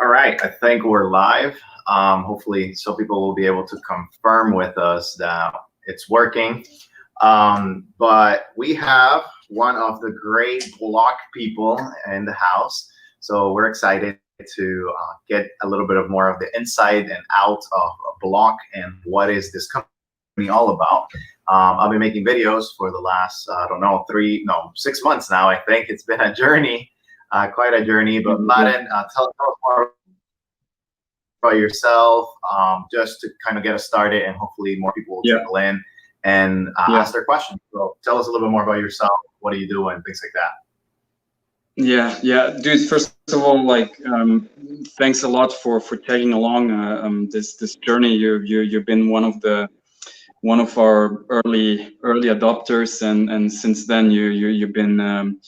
All right, I think we're live. Hopefully, so people will be able to confirm with us that it's working. But we have one of the great Blloc people in the house. So we're excited to get a little bit of more of the inside and out of Blloc and what is this company all about. I've been making videos for the last, I don't know, 6 months now. I think it's been a journey, quite a journey. But Madden, tell us more about yourself, just to kind of get us started, and hopefully more people will trickle in and ask their questions. So tell us a little bit more about yourself. What do you do and things like that? Yeah, dude. First of all, thanks a lot for tagging along this journey. You've been one of our early adopters, and since then you've been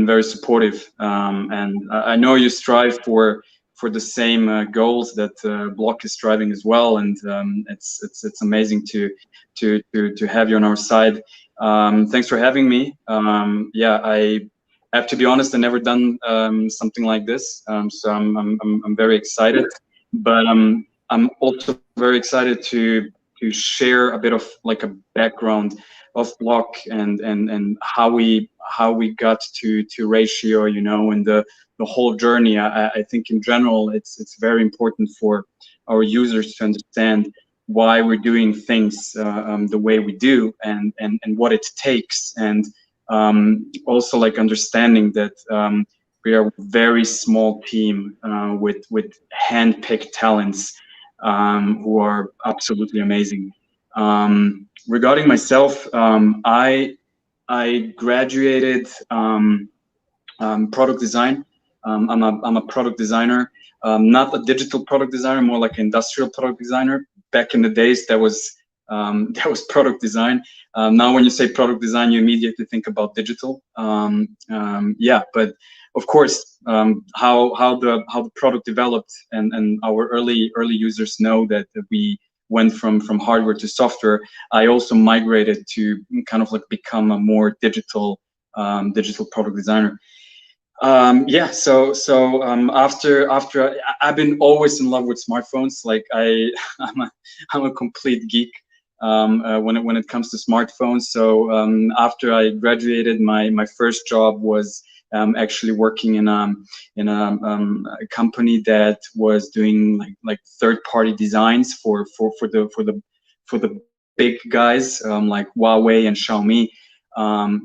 very supportive. And I know you strive for the same goals that Blloc is striving as well, and it's amazing to have you on our side. Thanks for having me. I have to be honest, I've never done something like this, so I'm very excited. But I'm also very excited to share a bit of like a background of Blloc and how we got to Ratio, you know, and the whole journey. I think in general it's very important for our users to understand why we're doing things the way we do, and what it takes, and also like understanding that we are a very small team with hand-picked talents who are absolutely amazing. Regarding myself, I graduated product design. I'm a product designer, not a digital product designer, more like an industrial product designer. Back in the days, that was product design. Now, when you say product design, you immediately think about digital. Yeah, but of course, how the product developed, and our early users know that we went from hardware to software. I also migrated to kind of like become a more digital product designer. Yeah, so after I've been always in love with smartphones. Like I'm a complete geek when it comes to smartphones. So after I graduated, my first job was actually working in a company that was doing like third-party designs for the big guys like Huawei and Xiaomi. I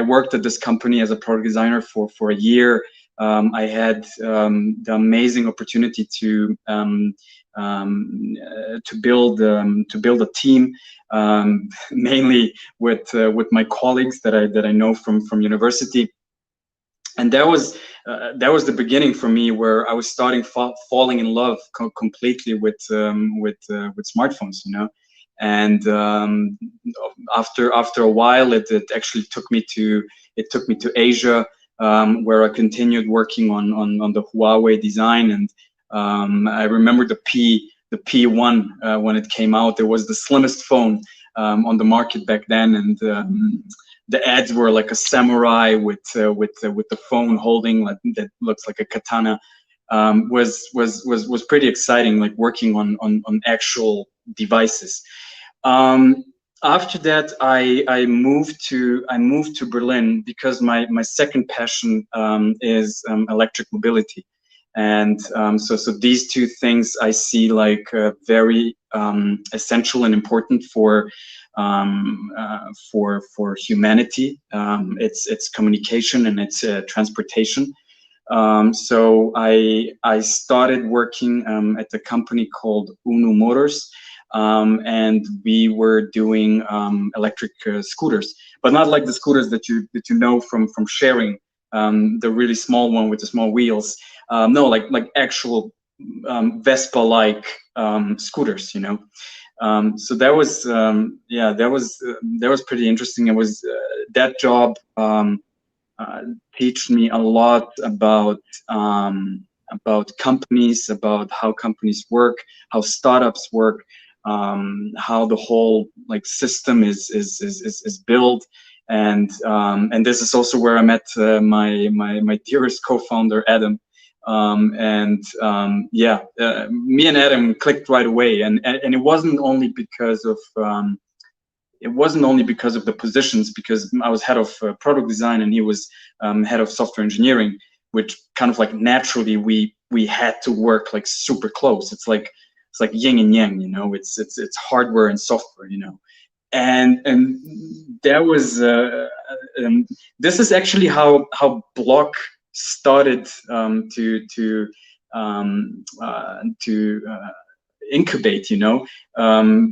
worked at this company as a product designer for a year. I had the amazing opportunity to build a team, mainly with my colleagues that I know from university, and that was the beginning for me, where I was starting falling in love completely with smartphones, you know. And after a while, it actually took me to Asia, where I continued working on the Huawei design. And I remember the P1 when it came out. It was the slimmest phone on the market back then, and the ads were like a samurai with the phone holding like that looks like a katana. Was pretty exciting, like working on actual devices. After that, I moved to Berlin because my second passion is electric mobility, and so these two things I see like very essential and important for humanity. It's communication and it's transportation. So I started working at a company called Unu Motors. And we were doing electric scooters, but not like the scooters that you know from sharing, the really small one with the small wheels. No, like actual Vespa-like scooters, you know. So that was yeah, that was pretty interesting. It was that job teach me a lot about companies, about how companies work, how startups work, how the whole like system is built, and this is also where I met my dearest co-founder Adam. Yeah, me and Adam clicked right away, and it wasn't only because of the positions, because I was head of product design and he was head of software engineering, which kind of like naturally we had to work like super close. It's like yin and yang, you know. It's hardware and software, you know. And there was this is actually how Blloc started to incubate, you know,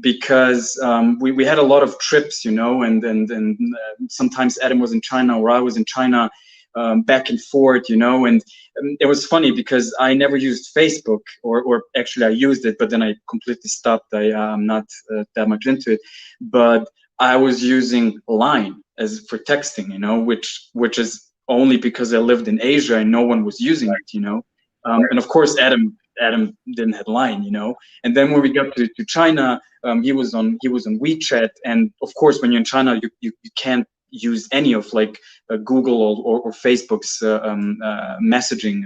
because we had a lot of trips, you know, and sometimes Adam was in China or I was in China, back and forth, you know. And it was funny because I never used Facebook, or actually I used it, but then I completely stopped. I'm not that much into it, but I was using Line as for texting, you know, which is only because I lived in Asia and no one was using it, you know. And of course Adam didn't have Line, you know. And then when we got to China, he was on WeChat, and of course when you're in China you can't use any of like Google or Facebook's messaging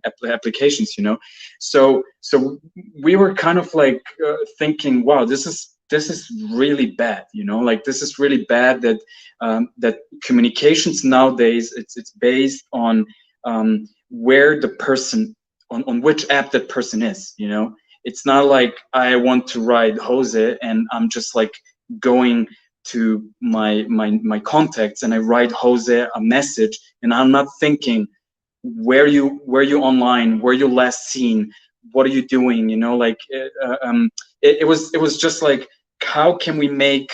applications, you know. So we were kind of like thinking, wow, this is really bad, you know. Like this is really bad that that communications nowadays, it's based on where the person, on which app that person is, you know. It's not like I want to write Jose and I'm just like going to my contacts and I write Jose a message, and I'm not thinking where you online, where you last seen, what are you doing, you know. Like it was just like, how can we make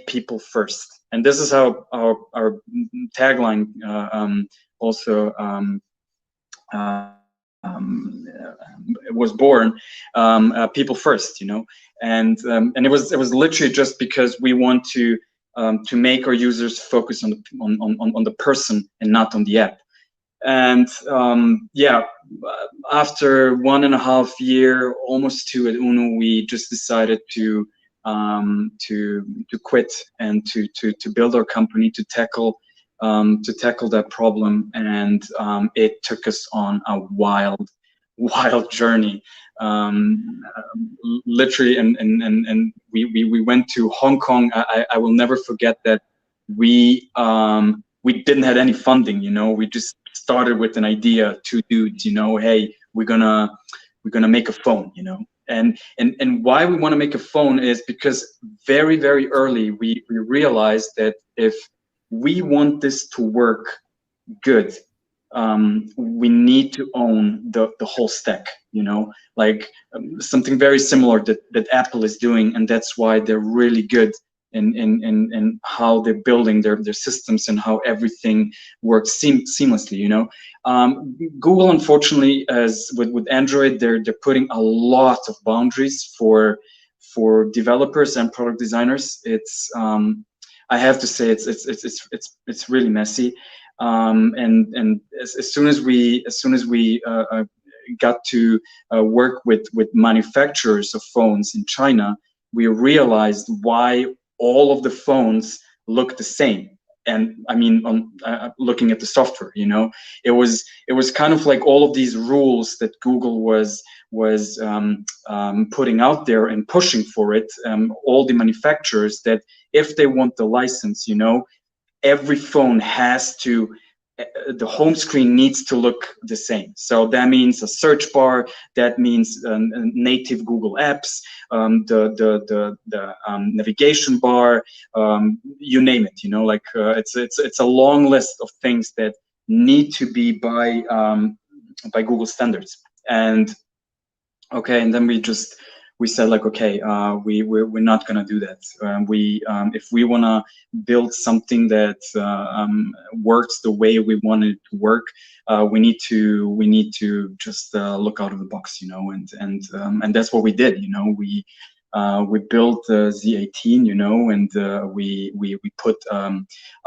people first? And this is how our tagline also it was born, people first, you know. And it was literally just because we want to make our users focus on the person and not on the app. And yeah, after 1.5 years, almost 2 at UNO, we just decided to quit and to build our company to tackle that problem. And it took us on a wild journey, literally. And we went to Hong Kong. I will never forget that. We didn't have any funding, you know. We just started with an idea, 2 dudes, you know. Hey, we're gonna make a phone, you know. And why we want to make a phone is because very early we realized that if we want this to work good, we need to own the whole stack, you know. Like something very similar that Apple is doing, and that's why they're really good in how they're building their systems and how everything works seamlessly, you know. Google, unfortunately, as with Android, they're putting a lot of boundaries for developers and product designers. It's I have to say it's really messy. And as soon as we got to work with manufacturers of phones in China, we realized why all of the phones look the same. And I mean, on looking at the software, you know, it was kind of like all of these rules that Google was putting out there and pushing for it. All the manufacturers, that if they want the license, you know, every phone has to, the home screen needs to look the same. So that means a search bar, that means native Google apps, the navigation bar, you name it, you know. Like it's a long list of things that need to be by Google standards. And okay, and then we said like, okay, we're not gonna do that. If we wanna build something that works the way we want it to work, we need to just look out of the box, you know. And that's what we did, you know. We built Z18, you know, and we put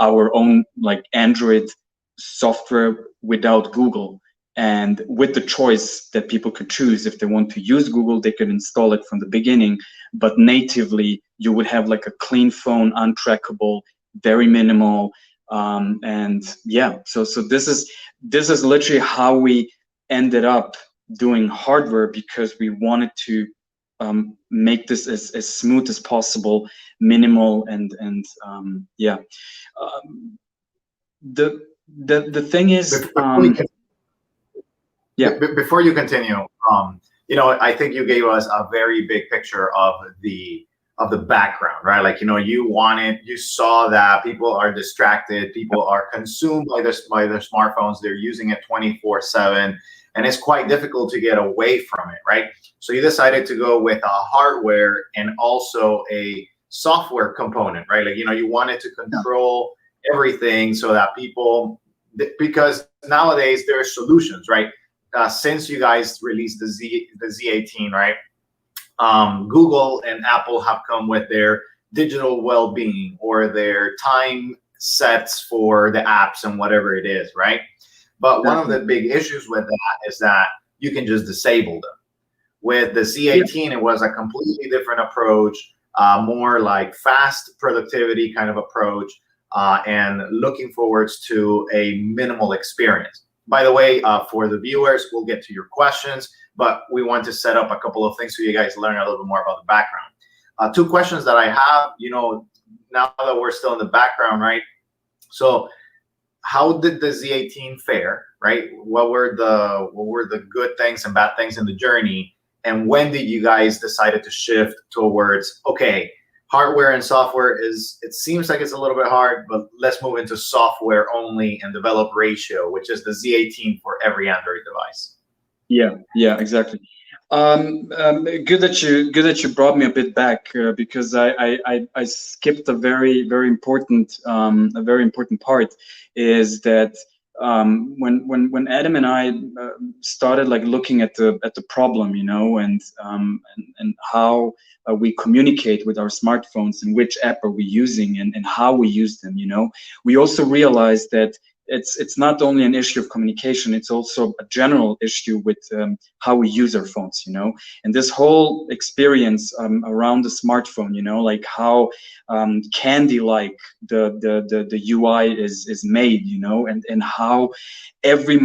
our own like Android software without Google. And with the choice that people could choose, if they want to use Google, they could install it from the beginning. But natively, you would have like a clean phone, untrackable, very minimal, And yeah, so this is literally how we ended up doing hardware, because we wanted to make this as smooth as possible, minimal, and yeah. The thing is, yeah. Before you continue, you know, I think you gave us a very big picture of the background, right? Like, you know, you saw that people are distracted, people are consumed by their smartphones, they're using it 24/7, and it's quite difficult to get away from it, right? So you decided to go with a hardware and also a software component, right? Like, you know, you wanted to control everything so that people, because nowadays there are solutions, right? Since you guys released the Z18, right? Google and Apple have come with their digital well-being or their time sets for the apps and whatever it is, right? But one of the big issues with that is that you can just disable them. With the Z18, it was a completely different approach, more like fast productivity kind of approach, and looking forwards to a minimal experience. By the way, for the viewers, we'll get to your questions, but we want to set up a couple of things so you guys learn a little bit more about the background. Two questions that I have, you know, now that we're still in the background, right? So how did the Z18 fare, right? What were the good things and bad things in the journey? And when did you guys decided to shift towards, okay, hardware and software it seems like it's a little bit hard, but let's move into software only and develop ratio, which is the Z18 for every Android device. Yeah, exactly. Good that you brought me a bit back, because I skipped a very important part, is that when Adam and I started like looking at the problem, you know, and how we communicate with our smartphones and which app are we using and how we use them, you know, we also realized that it's not only an issue of communication, it's also a general issue with how we use our phones, you know. And this whole experience around the smartphone, you know, like how candy-like the UI is made, you know, and how every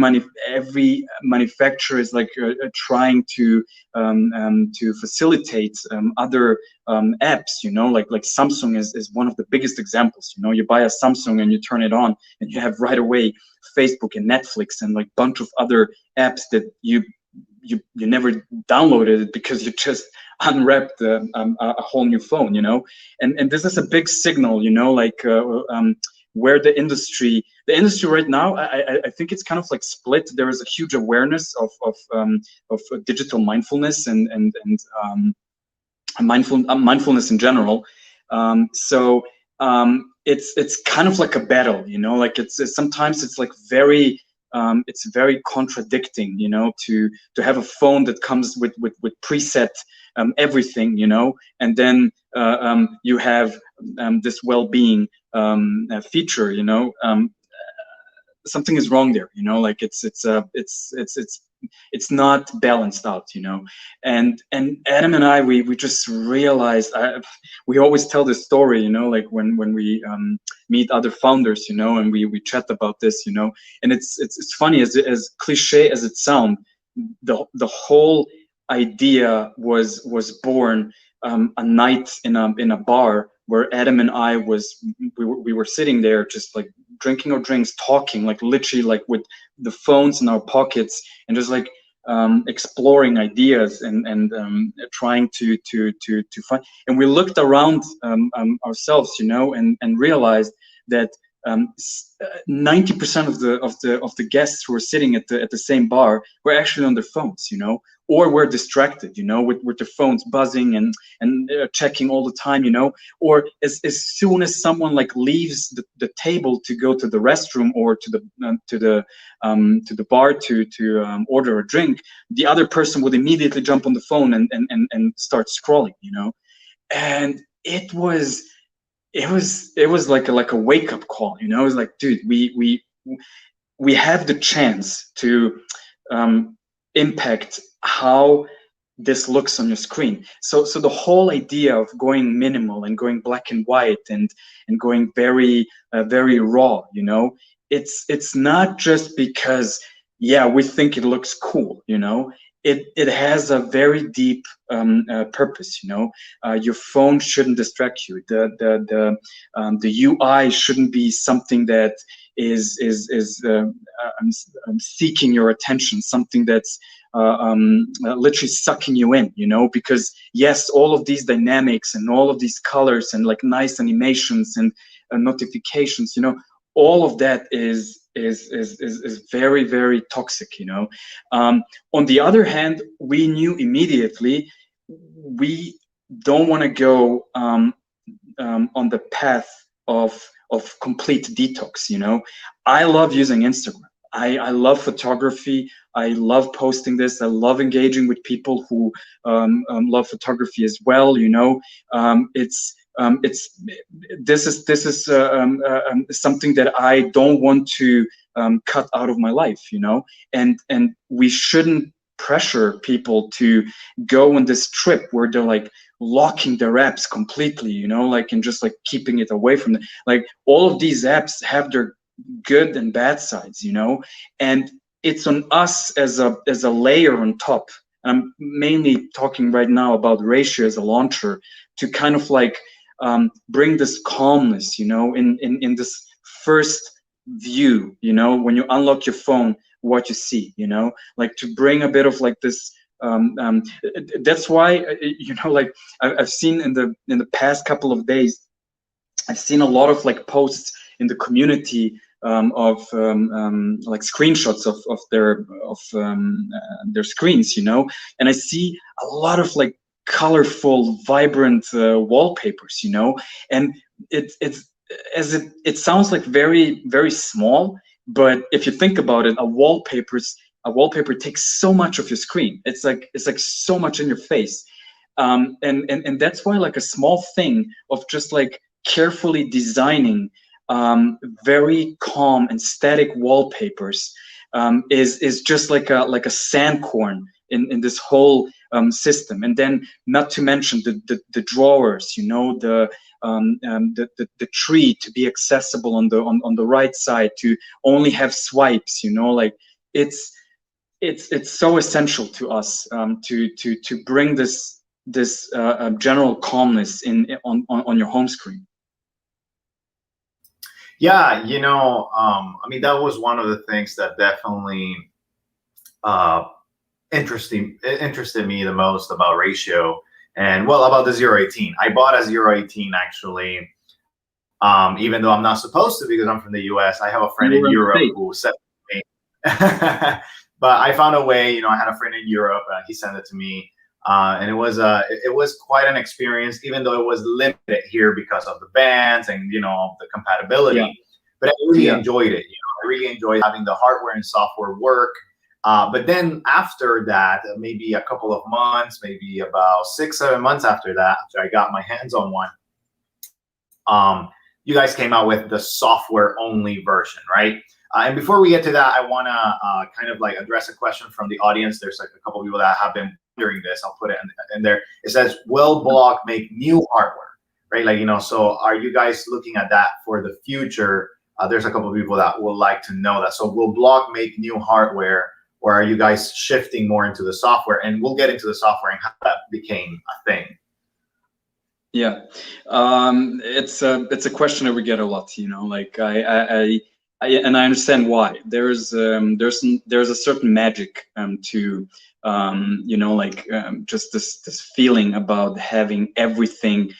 manufacturer is like trying to facilitate other apps, you know, like Samsung is one of the biggest examples. You know, you buy a Samsung and you turn it on and you have right away Facebook and Netflix and like bunch of other apps that you never downloaded because you just unwrapped a whole new phone, you know. And this is a big signal, you know, like where the industry right now, I think it's kind of like split. There is a huge awareness of digital mindfulness and mindfulness in general. So it's kind of like a battle, you know, like it's sometimes it's like very contradicting, you know, to have a phone that comes with preset everything, you know, and then you have this well-being feature, you know. Something is wrong there, you know, like it's not balanced out, you know. And Adam and I, we just realized, we always tell this story, you know, like when we meet other founders, you know, and we chat about this, you know. And it's funny, as cliche as it sounds, the whole idea was born a night in a bar where Adam and I we were sitting there just like drinking our drinks, talking, like literally like with the phones in our pockets, and just like exploring ideas and trying to find. And we looked around ourselves, you know, and realized that 90% of the guests who were sitting at the same bar were actually on their phones, you know, or were distracted, you know, with their phones buzzing and checking all the time, you know. Or as soon as someone like leaves the table to go to the restroom or to the bar to order a drink, the other person would immediately jump on the phone and start scrolling, you know. And it was like a wake-up call, you know. It was like, dude, we have the chance to impact how this looks on your screen. So the whole idea of going minimal and going black and white and going very very raw, you know, it's not just because, yeah, we think it looks cool, you know. It has a very deep purpose, you know. Your phone shouldn't distract you. The UI shouldn't be something that is seeking your attention, something that's literally sucking you in, you know. Because yes, all of these dynamics and all of these colors and like nice animations and notifications, you know, all of that is very, very toxic, you know. On the other hand, we knew immediately we don't want to go on the path of complete detox, you know. I love using Instagram. I love photography. I love posting this. I love engaging with people who love photography as well, you know. This is something that I don't want to cut out of my life, you know. And we shouldn't pressure people to go on this trip where they're like locking their apps completely, you know, like, and just like keeping it away from them. Like, all of these apps have their good and bad sides, you know, and it's on us as a layer on top. I'm mainly talking right now about Ratio as a launcher, to kind of like bring this calmness, you know, in this first view, you know, when you unlock your phone, what you see, you know, like to bring a bit of like this. That's why, you know, like I've seen in the past couple of days, I've seen a lot of like posts in the community of like screenshots of their screens, you know, and I see a lot of like colorful, vibrant wallpapers, you know, and it sounds like very, very small, but if you think about it, a wallpaper takes so much of your screen. It's like so much in your face, and that's why like a small thing of just like carefully designing very calm and static wallpapers is just like a sandcorn in this whole system. And then not to mention the drawers, you know, the tree to be accessible on the right side, to only have swipes, you know, like it's so essential to us to bring this general calmness on your home screen. Yeah, you know, I mean, that was one of the things that definitely interested me the most about Ratio, and well, about the 018. I bought a 018 actually, even though I'm not supposed to, because I'm from the US. I have a friend in Europe who sent it to me. But I found a way, you know, I had a friend in Europe, he sent it to me. And it was quite an experience, even though it was limited here because of the bands and, you know, the compatibility. Yeah. But I really enjoyed it. You know, I really enjoyed having the hardware and software work. But then after that, maybe a couple of months, maybe about 6-7 months after that, after I got my hands on one, you guys came out with the software only version, right? And before we get to that, I want to kind of like address a question from the audience. There's like a couple of people that have been wondering this. I'll put it in there. It says, will Blloc make new hardware, right? Like, you know, so are you guys looking at that for the future? There's a couple of people that would like to know that. So will Blloc make new hardware, or are you guys shifting more into the software? And we'll get into the software and how that became a thing. Yeah, it's a question that we get a lot, you know, like and I understand why. There's a certain magic to you know, like just this feeling about having everything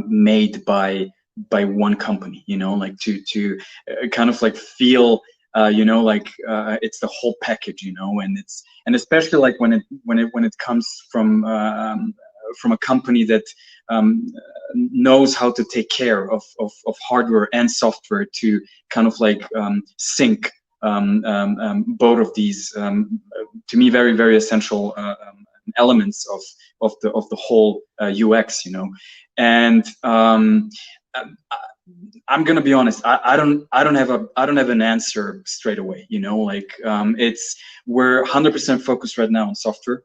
made by one company, you know, like to kind of like feel you know, like it's the whole package, you know, and especially like when it comes from a company that knows how to take care of hardware and software to kind of like sync both of these to me very, very essential elements of the whole UX, you know. And I'm gonna be honest, I don't have an answer straight away, you know, like we're 100% focused right now on software.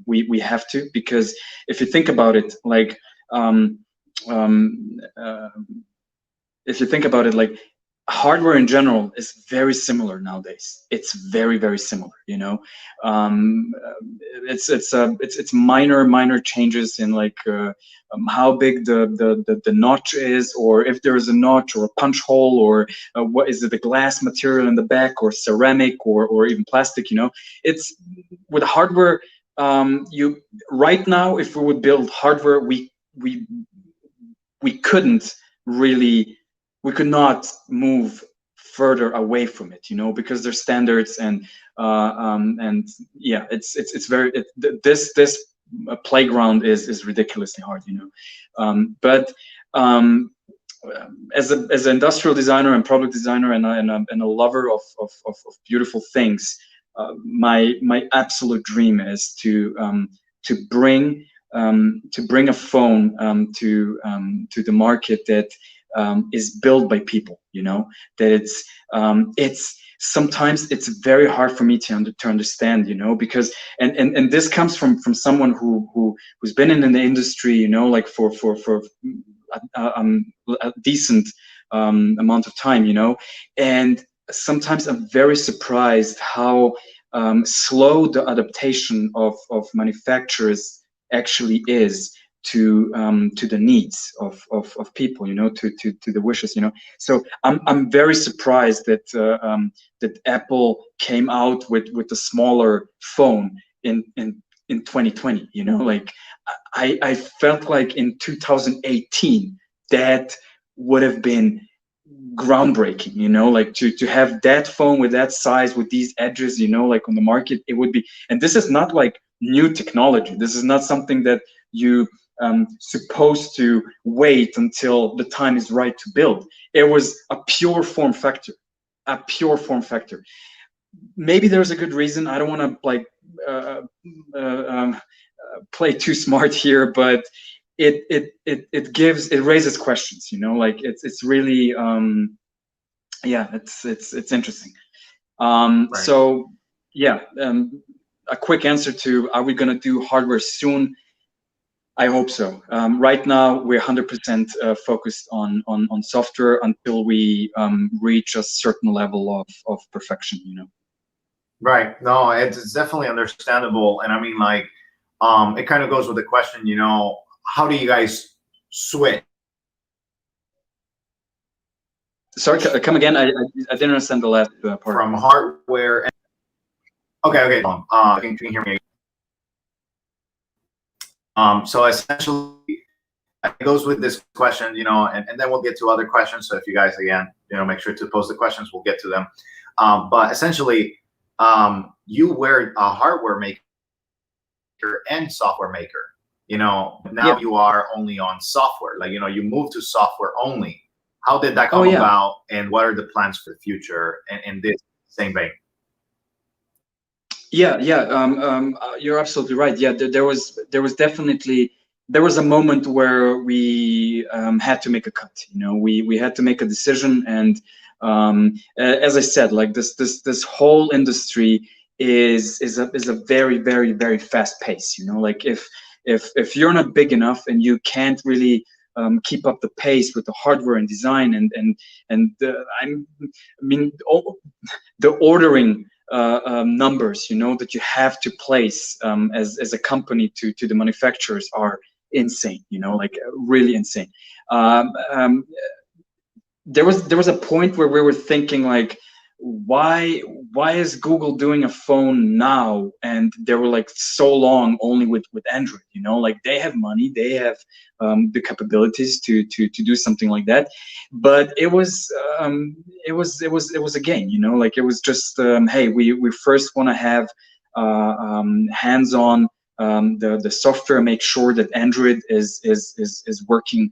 we have to, because if you think about it, like if you think about it, like hardware in general is very similar nowadays. It's very similar, you know. It's minor changes in like how big the notch is, or if there is a notch or a punch hole, or what is it, the glass material in the back, or ceramic, or even plastic, you know. It's with hardware, you right now, if we would build hardware, we couldn't really, we could not move further away from it, you know, because there's standards, and yeah, it's very, this playground is ridiculously hard, you know. But as an industrial designer and product designer, and a lover of beautiful things, my absolute dream is to bring a phone to the market that is built by people, you know, that it's sometimes it's very hard for me to understand, you know, because and this comes from someone who's been in the industry, you know, like for a decent amount of time, you know, and sometimes I'm very surprised how slow the adaptation of manufacturers actually is to the needs of people, you know, to the wishes, you know. So I'm very surprised that that Apple came out with a smaller phone in 2020, you know. Like I felt like in 2018 that would have been groundbreaking, you know, like to have that phone with that size, with these edges, you know, like on the market, it would be. And this is not like new technology. This is not something that you supposed to wait until the time is right to build. It was a pure form factor, Maybe there's a good reason. I don't want to like play too smart here, but it raises questions, you know, like it's really yeah, it's interesting. Right. So yeah, a quick answer to, are we going to do hardware soon? I hope so. Right now, we're 100% focused on software until we reach a certain level of perfection, you know. Right. No, it's definitely understandable. And I mean, like, it kind of goes with the question, you know, how do you guys switch? Sorry, come again. I didn't understand the last part. From hardware. And okay. Can you hear me? So essentially, it goes with this question, you know, and then we'll get to other questions. So if you guys, again, you know, make sure to post the questions, we'll get to them. But essentially, you were a hardware maker and software maker. You know, now you are only on software. Like, you know, you moved to software only. How did that come about, and what are the plans for the future in this same vein? Yeah, you're absolutely right. Yeah, there was definitely, there was a moment where we had to make a cut. You know, we had to make a decision, and as I said, like this whole industry is a very fast pace. You know, like if you're not big enough and you can't really keep up the pace with the hardware and design and the ordering numbers, you know, that you have to place as a company to the manufacturers are insane, you know, like really insane. There was a point where we were thinking like, why is Google doing a phone now, and they were like so long only with Android, you know, like they have money, they have the capabilities to do something like that. But it was a game, you know, like it was just hey, we first want to have hands-on the software, make sure that Android is working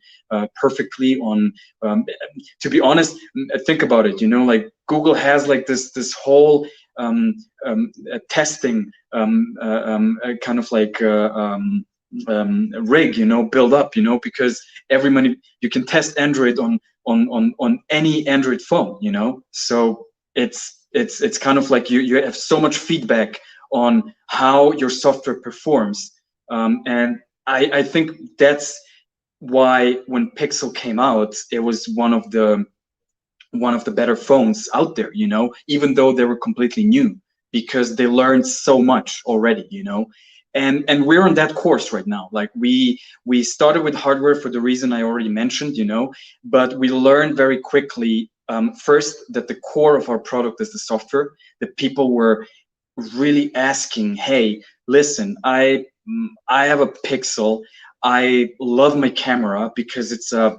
perfectly on. To be honest, think about it. You know, like Google has like this whole testing kind of like rig, you know, build up, you know, because you can test Android on any Android phone, you know. So it's kind of like you have so much feedback on how your software performs. And I think that's why when Pixel came out, it was one of the better phones out there, you know, even though they were completely new, because they learned so much already, you know. And we're on that course right now. Like we started with hardware for the reason I already mentioned, you know, but we learned very quickly, first, that the core of our product is the software, that people were really asking, hey, listen, I have a Pixel. I love my camera because it's a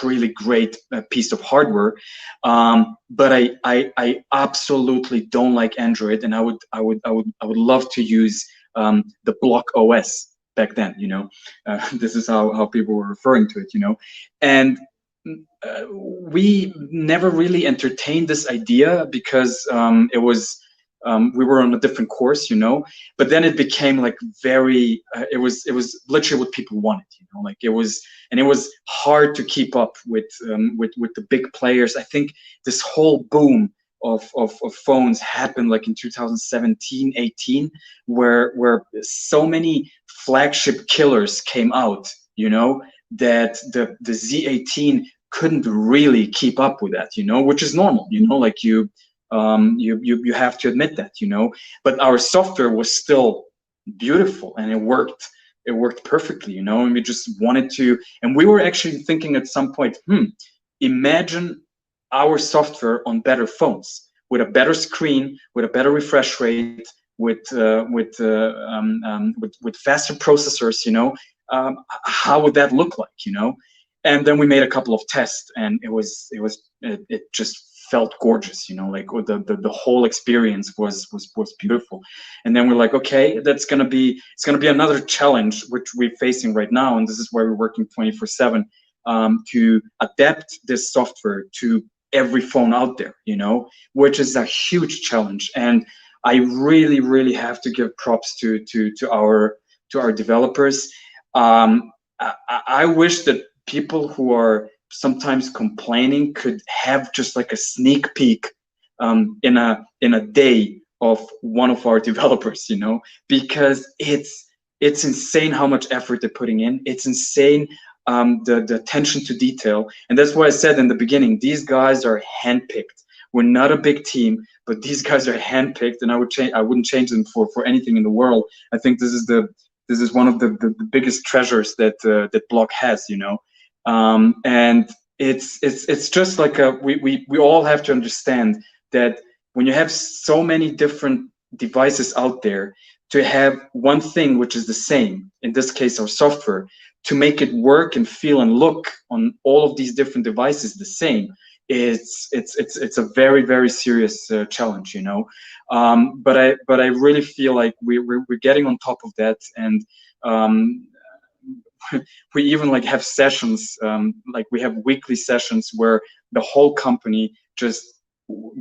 really great piece of hardware, but I absolutely don't like Android, and I would love to use the Blloc OS back then. You know, this is how people were referring to it. You know, and we never really entertained this idea because it was. We were on a different course, you know, but then it became like very, it was literally what people wanted, you know, like it was hard to keep up with the big players. I think this whole boom of phones happened like in 2017, 18, where so many flagship killers came out, you know, that the Z18 couldn't really keep up with that, you know, which is normal, you know, like you have to admit that, you know, but our software was still beautiful and it worked perfectly, you know, and we just wanted to, and we were actually thinking at some point, imagine our software on better phones with a better screen, with a better refresh rate, with faster processors, you know, how would that look like, you know? And then we made a couple of tests, and it just felt gorgeous, you know, like the whole experience was beautiful. And then we're like, okay, it's gonna be another challenge which we're facing right now, and this is why we're working 24/7 to adapt this software to every phone out there, you know, which is a huge challenge. And I really have to give props to our developers. I wish that people who are sometimes complaining could have just like a sneak peek in a day of one of our developers, you know, because it's insane how much effort they're putting in. It's insane the attention to detail, and that's why I said in the beginning, these guys are handpicked. We're not a big team, but these guys are handpicked, and I wouldn't change them for anything in the world. I think this is one of the biggest treasures that Blloc has, you know. And it's just like we all have to understand that when you have so many different devices out there, to have one thing which is the same, in this case our software, to make it work and feel and look on all of these different devices the same, it's a very serious challenge, you know. But I really feel like we're getting on top of that, and we even like have sessions, like we have weekly sessions where the whole company just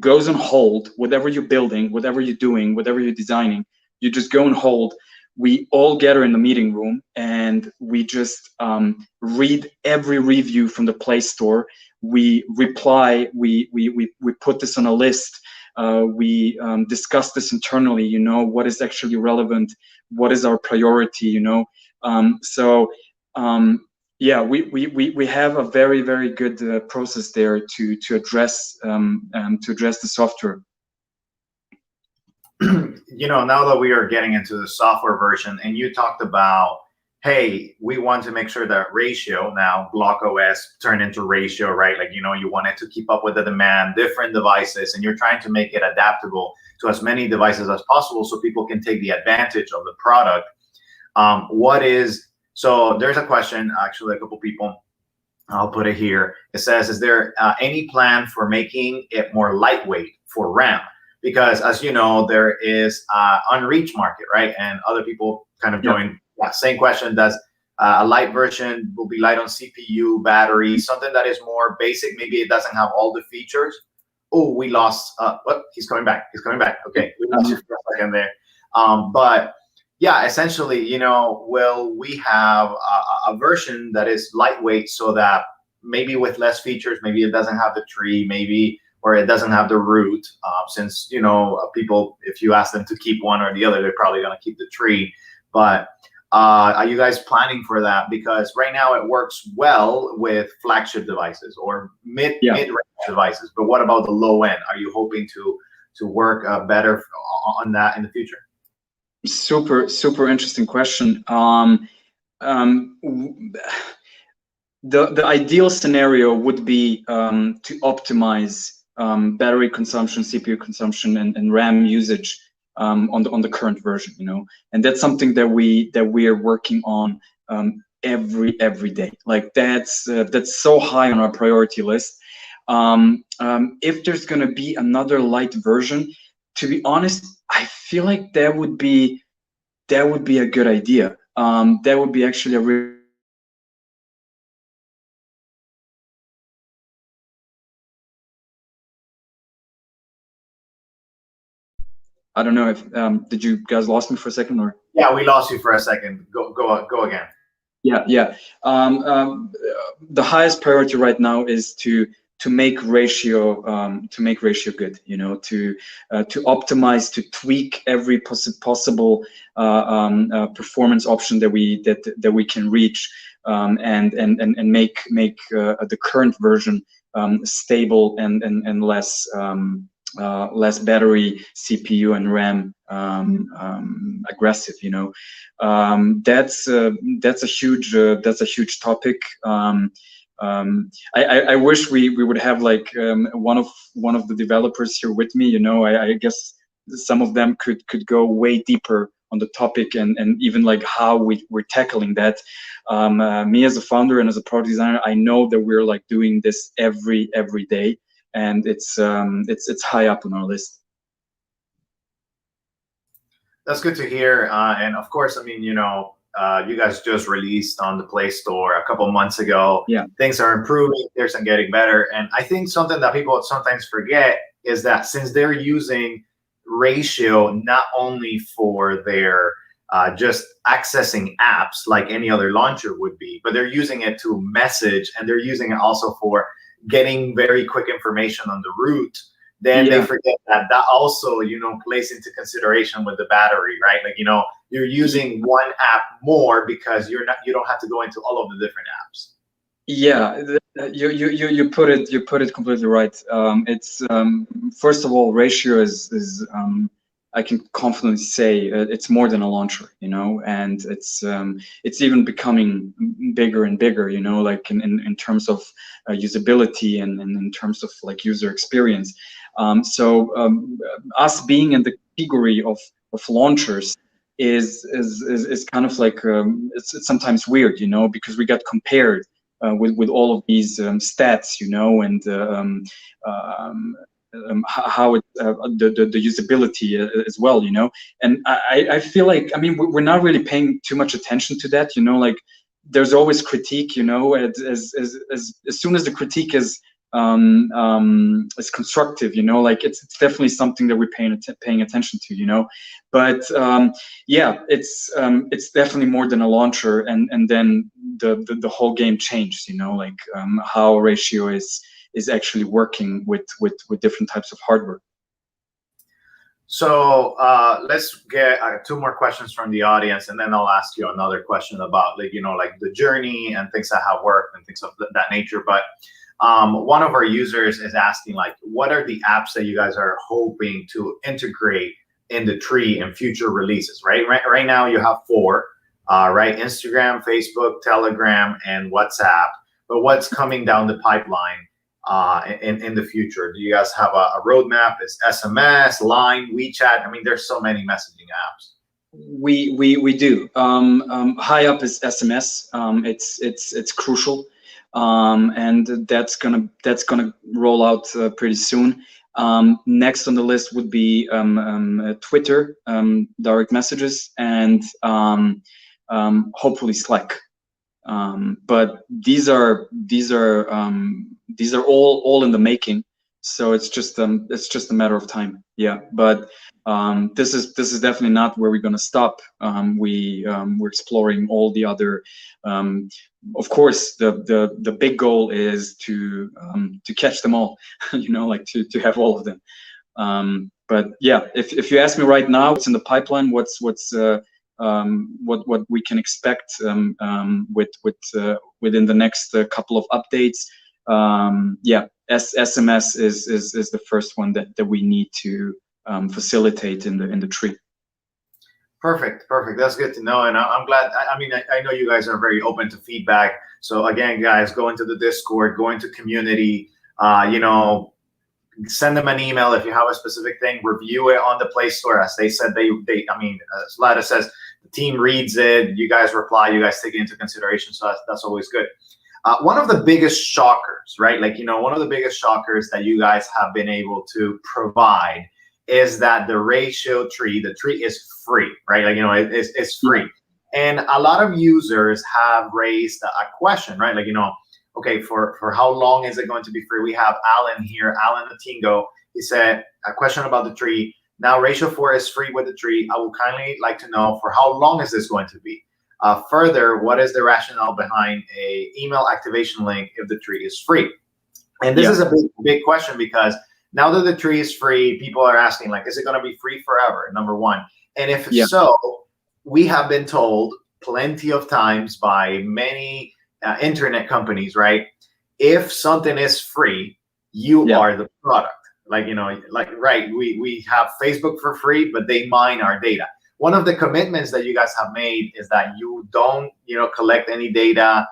goes on hold. Whatever you're building, whatever you're doing, whatever you're designing, you just go on hold. We all gather in the meeting room and we just read every review from the Play Store. We reply, we put this on a list. We discuss this internally, you know, what is actually relevant, what is our priority, you know. Yeah, we have a very good process there to address the software. You know, now that we are getting into the software version, and you talked about, hey, we want to make sure that ratio, now Blloc OS turned into ratio, right? Like, you know, you wanted to keep up with the demand, different devices, and you're trying to make it adaptable to as many devices as possible so people can take the advantage of the product. So there's a question, actually, a couple people, I'll put it here. It says, is there any plan for making it more lightweight for RAM? Because as you know, there is unreached market, right? And other people kind of join. Yeah, same question. Does a light version will be light on CPU, battery, something that is more basic? Maybe it doesn't have all the features. Oh, we lost. What? He's coming back. He's coming back. Okay, we lost you for a second there. But yeah, essentially, you know, will we have a version that is lightweight so that maybe with less features, maybe it doesn't have the tree, maybe or it doesn't have the root, since, you know, people, if you ask them to keep one or the other, they're probably going to keep the tree. But are you guys planning for that? Because right now it works well with flagship devices or mid-range devices, but what about the low end? Are you hoping to work better on that in the future? Super interesting question. The ideal scenario would be to optimize battery consumption, CPU consumption, and RAM usage on the current version, you know, and that's something that we are working on every day. Like that's so high on our priority list. If there's gonna be another light version, to be honest, I feel like that would be a good idea. That would be actually a really I don't know if did you guys lost me for a second or? Yeah, we lost you for a second. Go again. Yeah. The highest priority right now is to make ratio good. You know, to optimize, to tweak every possible performance option that we can reach, and make the current version stable and less battery, CPU, and RAM aggressive. You know, that's a huge topic. I wish we would have like one of the developers here with me. You know, I guess some of them could go way deeper on the topic and even like how we're tackling that. Me as a founder and as a product designer, I know that we're like doing this every day, and it's high up on our list. That's good to hear. And of course, I mean, you know, you guys just released on the Play Store a couple months ago. Yeah. Things are improving, things are getting better. And I think something that people sometimes forget is that since they're using ratio not only for their just accessing apps like any other launcher would be, but they're using it to message, and they're using it also for getting very quick information on the root, then they forget that also, you know, plays into consideration with the battery, right? Like, you know, you're using one app more because you don't have to go into all of the different apps. Yeah, you put it completely right. It's first of all, ratio is I can confidently say it's more than a launcher, you know, and it's even becoming bigger and bigger, you know, like in terms of usability and in terms of like user experience. Us being in the category of launchers is kind of like it's sometimes weird, you know, because we got compared with all of these stats, you know, and how it, the usability as well, you know. And I feel like, I mean, we're not really paying too much attention to that, you know. Like there's always critique, you know, as soon as the critique is constructive, you know, like it's definitely something that we're paying attention to, you know. But yeah, it's definitely more than a launcher, and then the whole game changed, you know, like how ratio is actually working with different types of hardware. So let's get 2 more questions from the audience, and then I'll ask you another question about, like, you know, like the journey and things that have worked and things of that nature. But one of our users is asking, like, what are the apps that you guys are hoping to integrate in the tree in future releases? Right now you have 4, right? Instagram, Facebook, Telegram, and WhatsApp. But what's coming down the pipeline in the future? Do you guys have a roadmap? Is SMS, Line, WeChat? I mean, there's so many messaging apps. We do. High up is SMS. It's crucial. And that's gonna roll out pretty soon. Next on the list would be Twitter, direct messages, and hopefully Slack. But these are all in the making. So it's just a matter of time. Yeah, but this is definitely not where we're gonna stop. We're exploring all the other. Of course, the big goal is to catch them all. You know, like to have all of them. But yeah, if you ask me right now, what's in the pipeline, what we can expect within the next couple of updates, yeah, SMS is the first one that we need to facilitate in the tree. Perfect. That's good to know, and I'm glad. I mean, I know you guys are very open to feedback. So again, guys, go into the Discord, go into community. You know, send them an email if you have a specific thing. Review it on the Play Store, as they said. I mean, as Lada says, the team reads it. You guys reply. You guys take it into consideration. So that's always good. One of the biggest shockers, right? Like, you know, one of the biggest shockers that you guys have been able to provide is that the ratio tree, the tree is free, right? Like, you know, it's free. And a lot of users have raised a question, right? Like, you know, okay, for how long is it going to be free? We have Alan here, Alan Natingo. He said a question about the tree. Now, ratio 4 is free with the tree. I would kindly like to know, for how long is this going to be? Further, what is the rationale behind a email activation link if the tree is free? And this is a big question, because now that the tree is free, people are asking, like, is it going to be free forever? Number one. And if so, we have been told plenty of times by many internet companies, right? If something is free, you are the product. Like, you know, like, right, we have Facebook for free, but they mine our data. One of the commitments that you guys have made is that you don't, you know, collect any data,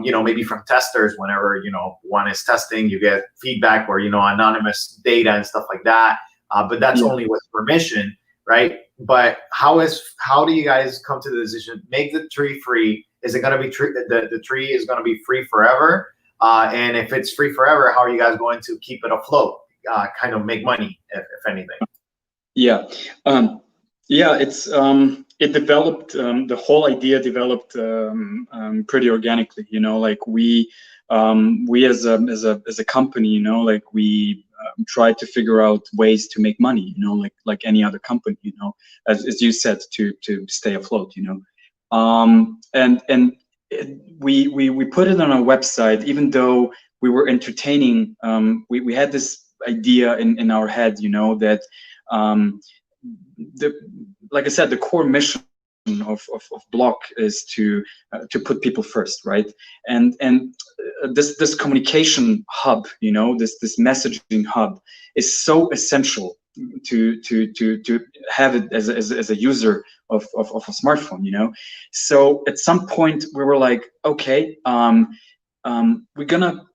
you know, maybe from testers. Whenever, you know, one is testing, you get feedback or, you know, anonymous data and stuff like that. But that's only with permission, right? But how do you guys come to the decision, make the tree free? Is it going to be the tree is going to be free forever? And if it's free forever, how are you guys going to keep it afloat, kind of make money, if anything? Yeah. Yeah, it developed, the whole idea developed pretty organically, you know, like we as a company, you know, like we try to figure out ways to make money, you know, like any other company, you know, as you said, to stay afloat, you know. And we put it on our website, even though we were entertaining, we had this idea in our head, you know, that like I said, the core mission of Blloc is to put people first, right? And this communication hub, you know, this messaging hub is so essential to have it as a user of a smartphone, you know. So at some point we were like, okay, we're gonna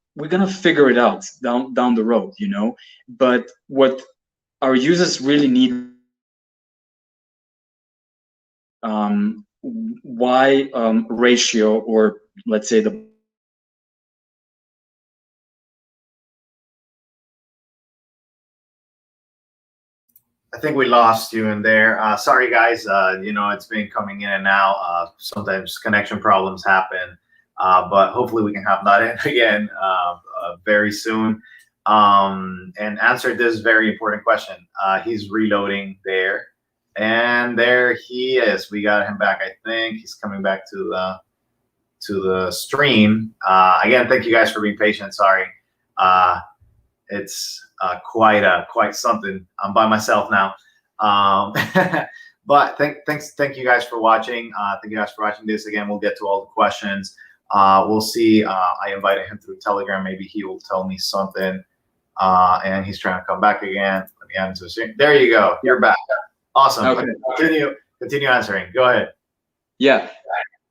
figure it out down the road, you know. But what our users really need, why ratio, or let's say the I think we lost you in there. Sorry, guys. You know, it's been coming in and out. Sometimes connection problems happen, but hopefully we can have that in again very soon, and answer this very important question. He's reloading there, and there he is. We got him back. I think he's coming back to the stream. Again, thank you guys for being patient. Sorry. It's quite something. I'm by myself now, but thank you guys for watching. Thank you guys for watching this. Again, we'll get to all the questions. We'll see. I invited him through Telegram. Maybe he will tell me something. And he's trying to come back again. Let me add him to the stream. There you go. You're back. Awesome. Okay. Continue answering. Go ahead. Yeah.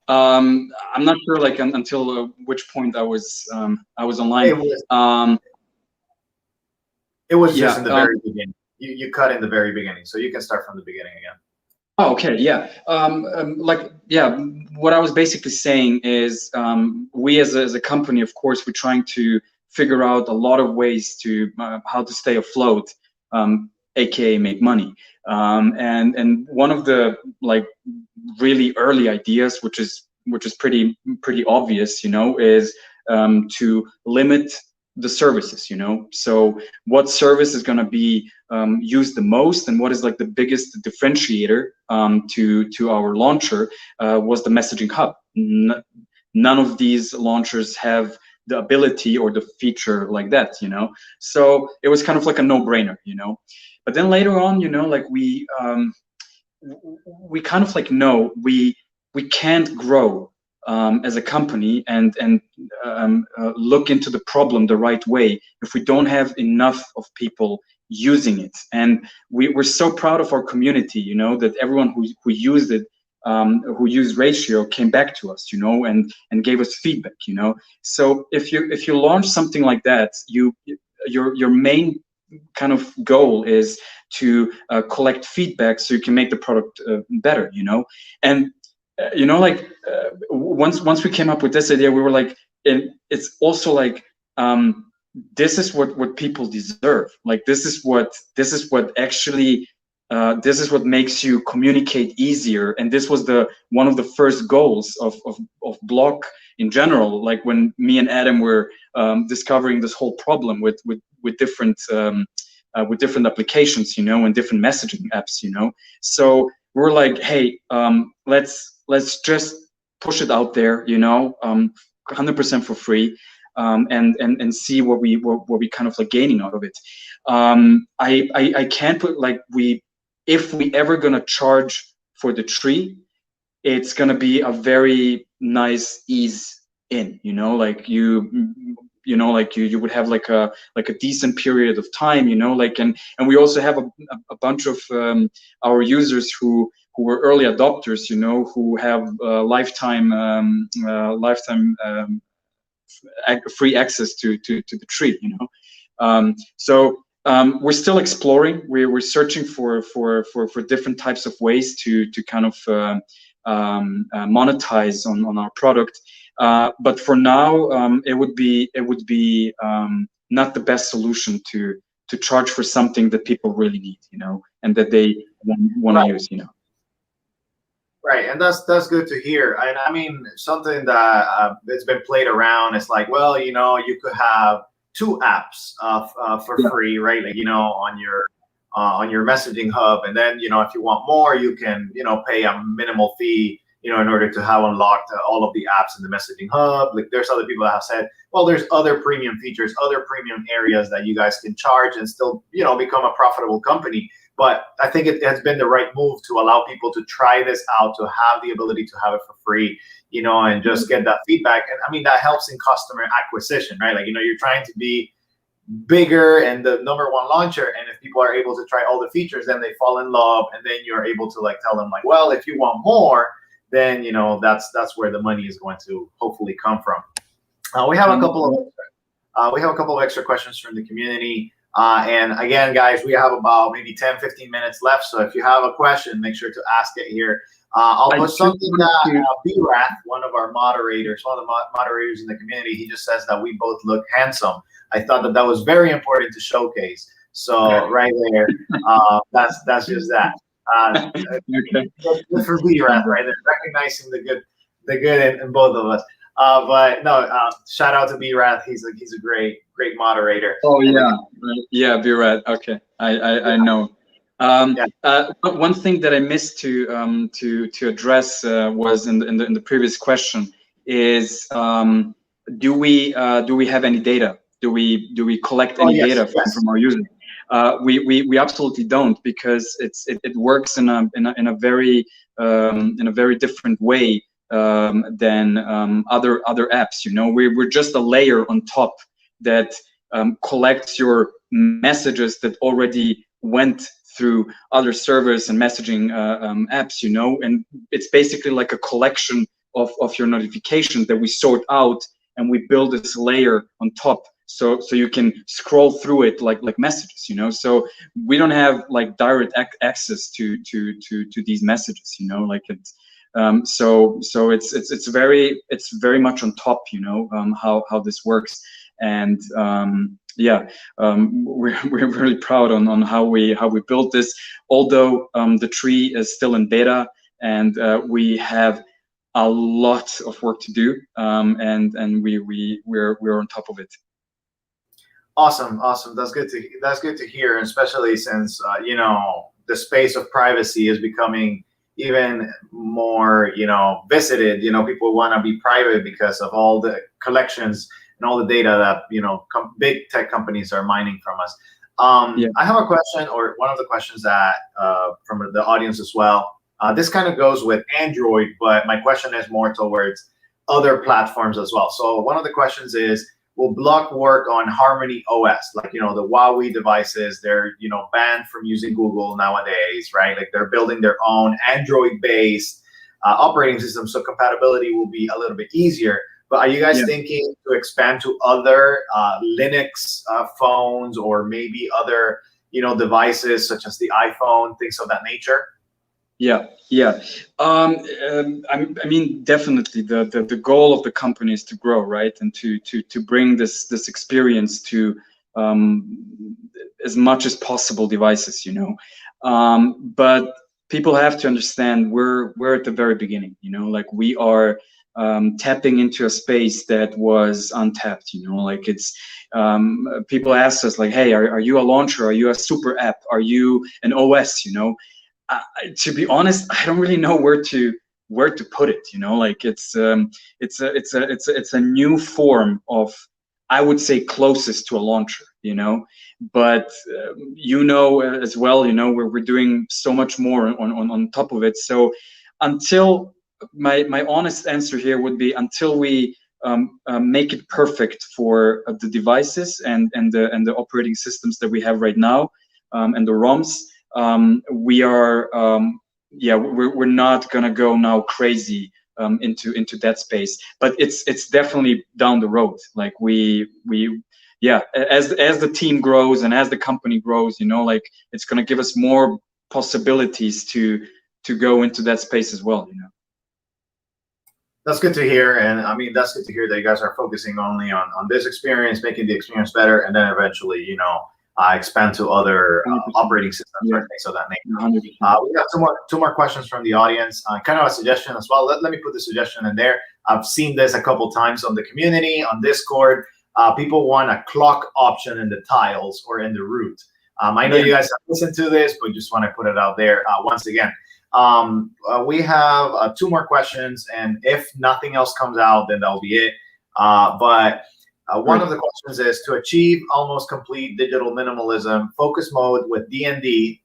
I'm not sure, like, until which point I was online. It was just in the very beginning. You cut in the very beginning, so you can start from the beginning again. Oh, okay, yeah. What I was basically saying is, we as a company, of course, we're trying to figure out a lot of ways to how to stay afloat, aka make money. And one of the, like, really early ideas, which is pretty obvious, you know, is to limit the services, so what service is going to be used the most, and what is like the biggest differentiator to our launcher was the messaging hub. None of these launchers have the ability or the feature like that, so it was kind of like a no-brainer, but then later on, like we kind of like know we can't grow as a company and look into the problem the right way if we don't have enough of people using it. And we're so proud of our community, that everyone who used it, who used Ratio, came back to us, and gave us feedback, So if you launch something like that, your main kind of goal is to collect feedback so you can make the product better, and like once we came up with this idea, we were like, it's also like this is what people deserve. Like this is what actually this is what makes you communicate easier. And this was one of the first goals of Blloc in general. Like when me and Adam were discovering this whole problem with different applications, and different messaging apps, So we're like, hey, let's just push it out there, 100% for free, and see what we kind of like gaining out of it. I can't put like if we ever gonna charge for the tree, it's gonna be a very nice ease in, like you would have like a decent period of time, like and we also have a bunch of our users who were early adopters, who have lifetime free access to the tree, so we're still exploring. We're searching for different types of ways to kind of monetize on our product. But for now, it would be not the best solution to charge for something that people really need, and that they want to use, Right, and that's good to hear. And I mean, something that it's been played around is like, well, you could have 2 apps for free, right? Like, on your messaging hub, and then if you want more, you can pay a minimal fee, in order to have unlocked all of the apps in the messaging hub. Like there's other people that have said, well, there's other premium features, other premium areas that you guys can charge and still become a profitable company. But I think it has been the right move to allow people to try this out, to have the ability to have it for free, and just get that feedback. And I mean, that helps in customer acquisition, right? Like, you're trying to be bigger and the #1 launcher. And if people are able to try all the features, then they fall in love. And then you're able to like tell them like, well, if you want more, then, that's where the money is going to hopefully come from. We have a couple of extra questions from the community. And again, guys, we have about maybe 10-15 minutes left. So if you have a question, make sure to ask it here. I'll put something that B-Rath, one of the moderators in the community, he just says that we both look handsome. I thought that was very important to showcase. So right there, that's just that. Okay. Good for B-Rath, right there, recognizing the good in both of us. But no, shout out to B-Rath. He's a great moderator. Oh yeah, B-Rath. Okay, I know. One thing that I missed to address was in the previous question is do we have any data? Do we collect any data from our users? We absolutely don't, because it works in a very different way than other apps. We're just a layer on top that collects your messages that already went through other servers and messaging apps, and it's basically like a collection of your notifications that we sort out, and we build this layer on top, so you can scroll through it like messages, so we don't have like direct access to these messages, like it's so it's very much on top, how this works. And we're really proud on how we built this, although the tree is still in beta, and we have a lot of work to do, and we're on top of it. Awesome, awesome. That's good to hear, especially since the space of privacy is becoming even more visited. People want to be private because of all the collections and all the data that big tech companies are mining from us. Yeah. I have a question, or one of the questions that from the audience as well. This kind of goes with Android, but my question is more towards other platforms as well. So one of the questions is, will Blloc work on Harmony OS? Like, the Huawei devices, they're, banned from using Google nowadays, right? Like they're building their own Android-based operating system, so compatibility will be a little bit easier. But are you guys thinking to expand to other Linux phones, or maybe other, devices such as the iPhone, things of that nature? Yeah. I mean, definitely the goal of the company is to grow, right, and to bring this experience to as much as possible devices, but people have to understand we're at the very beginning, like we are tapping into a space that was untapped, like it's people ask us like, hey, are you a launcher, are you a super app, are you an OS? To be honest, I don't really know where to put it. Like it's a new form of, I would say, closest to a launcher. But as well. We're doing so much more on top of it. So until my honest answer here would be, until we make it perfect for the devices and the operating systems that we have right now, and the ROMs. We are we're not gonna go now crazy into that space, but it's definitely down the road. Like as the team grows and as the company grows, like it's gonna give us more possibilities to go into that space as well. That's good to hear, and I mean that's good to hear that you guys are focusing only on this experience, making the experience better, and then eventually expand to other operating systems or things of that nature. We got two more questions from the audience. Kind of a suggestion as well. Let me put the suggestion in there. I've seen this a couple times on the community, on Discord. People want a clock option in the tiles or in the root. I know you guys have listened to this, but just want to put it out there once again. We have two more questions, and if nothing else comes out, then that'll be it. But one of the questions is, to achieve almost complete digital minimalism, focus mode with DND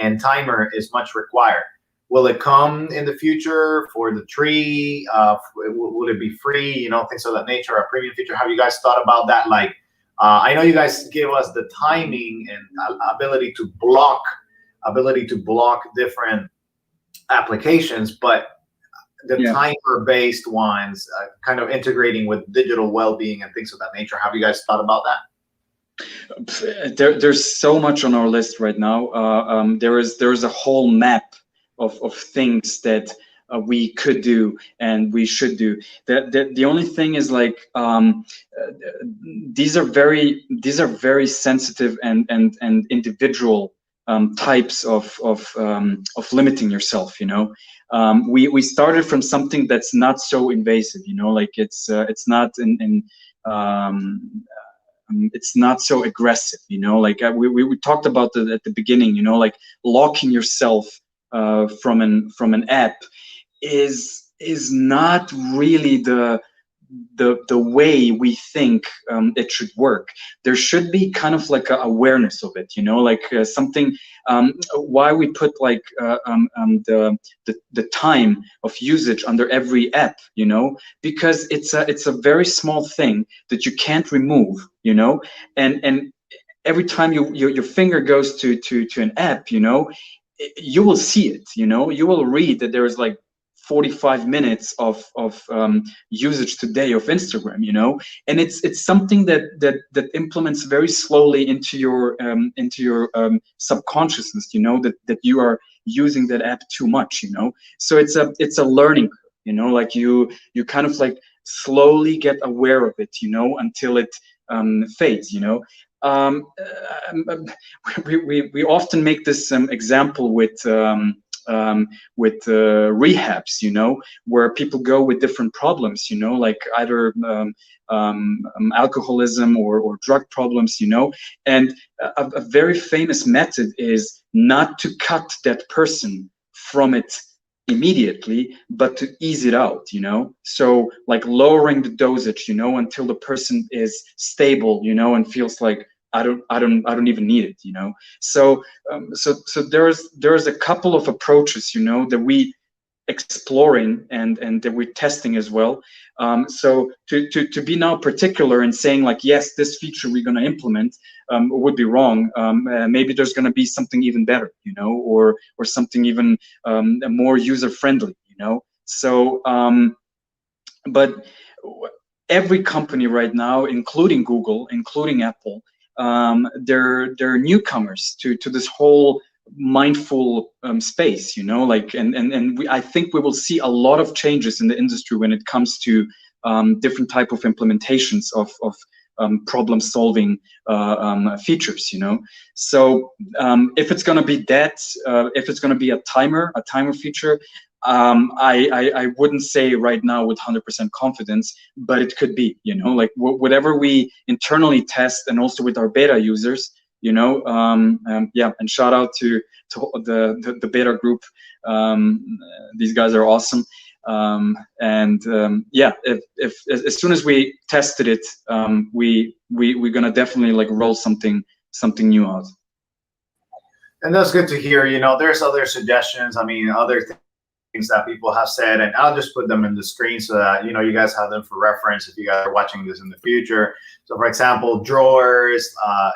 and timer is much required. Will it come in the future for the tree? Will it be free? Things of that nature, a premium feature. Have you guys thought about that? Like, I know you guys give us the timing and ability to block different applications, but the timer-based ones, kind of integrating with digital well-being and things of that nature. Have you guys thought about that? There's so much on our list right now. There's a whole map of things that we could do and we should do. The only thing is, like, these are very sensitive and individual types of limiting yourself. We started from something that's not so invasive. Like it's not it's not so aggressive. Like we talked about at the beginning. Like locking yourself from an app is not really the way we think it should work. There should be kind of like an awareness of it, like something. Why we put like the time of usage under every app, because it's a very small thing that you can't remove, and every time your finger goes to an app, you will see it, you will read that there is like 45 minutes of usage today of Instagram, and it's something that implements very slowly into your subconsciousness, that you are using that app too much, so it's a learning curve, like you kind of like slowly get aware of it, until it fades. We often make this example with rehabs, you know, where people go with different problems, you know, like either alcoholism or drug problems, you know. And a very famous method is not to cut that person from it immediately, but to ease it out, you know. So like lowering the dosage, you know, until the person is stable, you know, and feels like I don't even need it, you know. So so there's a couple of approaches, you know, that we exploring and that we're testing as well. So to be now particular and saying like, yes, this feature we're going to implement would be wrong. Maybe there's going to be something even better, you know, or something even more user friendly, you know. So but every company right now, including Google, including Apple, they're newcomers to this whole mindful space, you know, like, and I think we will see a lot of changes in the industry when it comes to different type of implementations of problem solving features, you know. So if it's going to be that, if it's going to be a timer feature, I wouldn't say right now with 100% confidence, but it could be, you know, like whatever we internally test and also with our beta users, you know. Yeah, and shout out to the beta group. These guys are awesome. Yeah, if as soon as we tested it, we're gonna definitely like roll something new out. And that's good to hear. You know, there's other suggestions. I mean, other things that people have said, and I'll just put them in the screen so that, you know, you guys have them for reference if you guys are watching this in the future. So for example, drawers,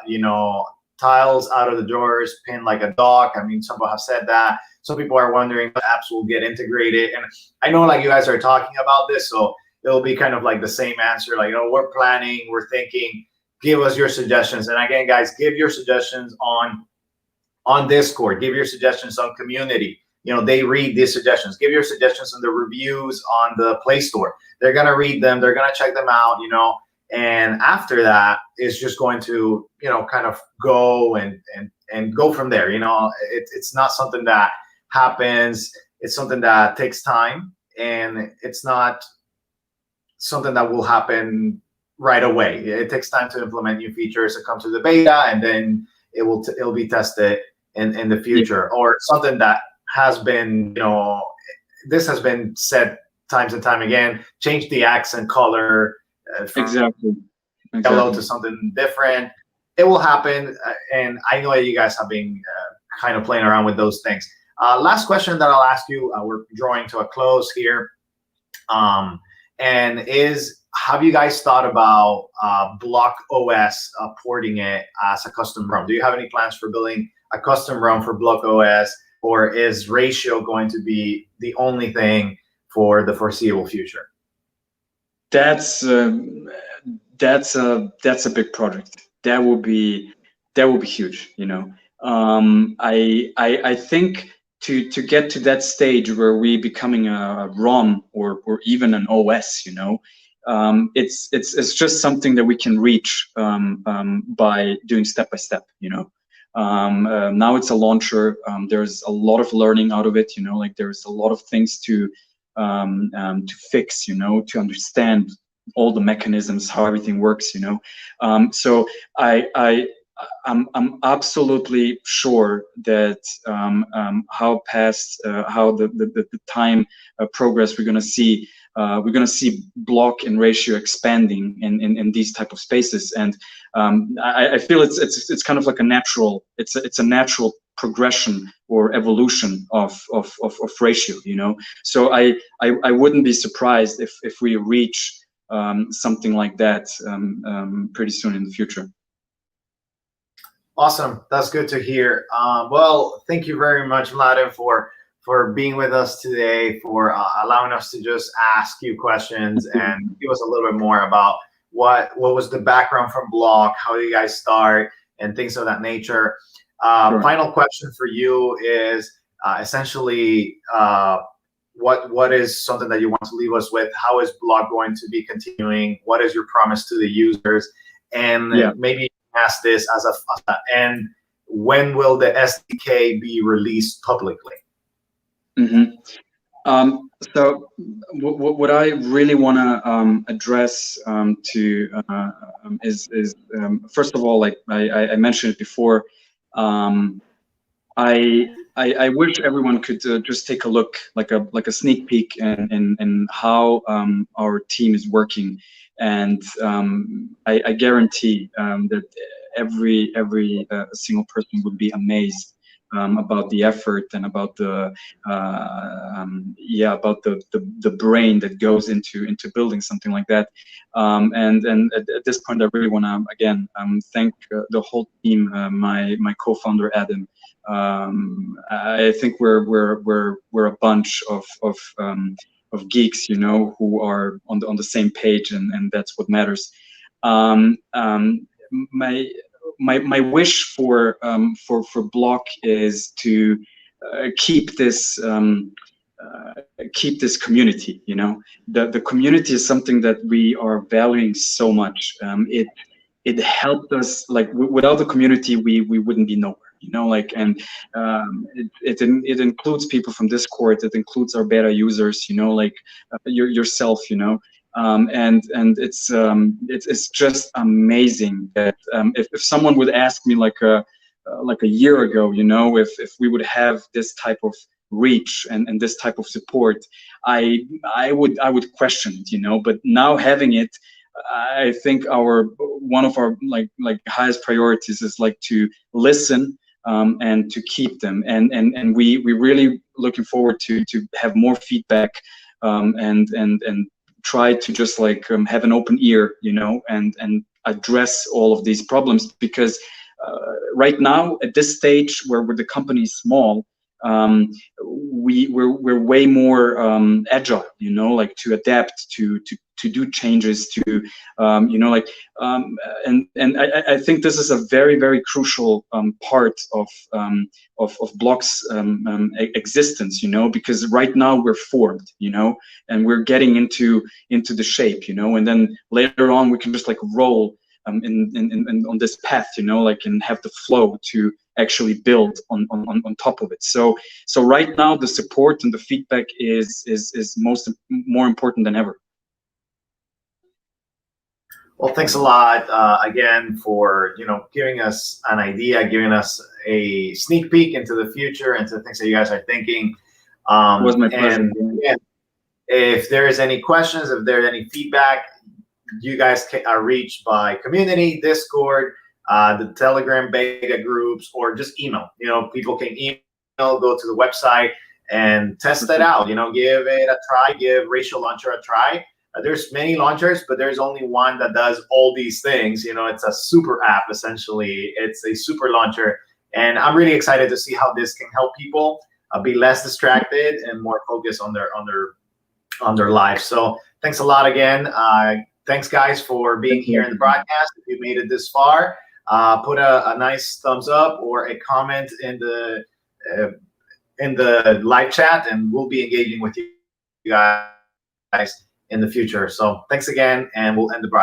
you know, tiles out of the drawers, pinned like a dock. I mean, some people have said that. Some people are wondering if apps will get integrated. And I know like you guys are talking about this, so it'll be kind of like the same answer. Like, you know, we're planning, we're thinking, give us your suggestions. And again, guys, give your suggestions on Discord, give your suggestions on community. You know, they read these suggestions. Give your suggestions in the reviews on the Play Store. They're gonna read them. They're gonna check them out. You know, and after that, it's just going to, you know, kind of go and go from there. You know, it's not something that happens. It's something that takes time, and it's not something that will happen right away. It takes time to implement new features that come to the beta, and then it'll be tested in the future, or something that has been, you know, this has been said times and time again, change the accent color from exactly yellow to something different. It will happen, and I know you guys have been kind of playing around with those things. Last question that I'll ask you, we're drawing to a close here, and is, have you guys thought about Blloc OS porting it as a custom ROM? Do you have any plans for building a custom ROM for Blloc OS? Or is Ratio going to be the only thing for the foreseeable future? That's a big project. That will be huge. You know, I think to get to that stage where we becoming a ROM or even an OS, you know, it's just something that we can reach by doing step by step. You know. Now it's a launcher. There's a lot of learning out of it, you know, like there's a lot of things to fix, you know, to understand all the mechanisms, how everything works, you know. So I'm absolutely sure that how the time progress we're gonna see Blloc and Ratio expanding in these type of spaces, and I feel it's kind of like it's a natural progression or evolution of Ratio, you know. So I wouldn't be surprised if we reach something like that pretty soon in the future. Awesome, that's good to hear. Well, thank you very much, Mladen, for being with us today, for allowing us to just ask you questions and give us a little bit more about what was the background from Blloc, how you guys start, and things of that nature. Sure. Final question for you is essentially what is something that you want to leave us with? How is Blloc going to be continuing? What is your promise to the users? And maybe ask this as and when will the SDK be released publicly? So what I really want to address is first of all, like I mentioned it before, I wish everyone could just take a look, like a sneak peek in how our team is working, and I guarantee that every single person would be amazed about the effort and about the about the brain that goes into building something like that. And at this point, I really want to again thank the whole team, my co-founder Adam. I think we're a bunch of geeks, you know, who are on the same page, and that's what matters. My wish for Blloc is to keep this community. You know, the community is something that we are valuing so much. It helped us, like without the community we wouldn't be nowhere, you know, like, and it includes people from Discord, it includes our beta users, you know, like yourself, you know, and it's just amazing that if someone would ask me like a year ago, you know, if we would have this type of reach and this type of support, I would question it, you know, but now having it, I think one of our like highest priorities is like to listen and to keep them, and we really looking forward to have more feedback and try to just like have an open ear, you know, and address all of these problems, because right now at this stage where the company is small, we're way more agile, you know, like to adapt to do changes, to you know, like and I think this is a very crucial part of Bloc's existence, you know, because right now we're formed, you know, and we're getting into the shape, you know, and then later on we can just like roll on this path, you know, like, and have the flow to actually build on top of it. So right now the support and the feedback is more important than ever. Well, thanks a lot again for, you know, giving us an idea, giving us a sneak peek into the future, into things that you guys are thinking. It was my pleasure. And yeah, if there is any questions, if there's any feedback, you guys are reached by community, Discord, the Telegram beta groups, or just email. You know, people can email, go to the website and test that out. You know, give it a try, give Ratio Launcher a try. There's many launchers, but there's only one that does all these things. You know, it's a super app, essentially. It's a super launcher. And I'm really excited to see how this can help people be less distracted and more focused on their life. So thanks a lot again. Thanks, guys, for being here in the broadcast. If you made it this far, put a nice thumbs up or a comment in the live chat, and we'll be engaging with you guys in the future. So thanks again, and we'll end the broadcast.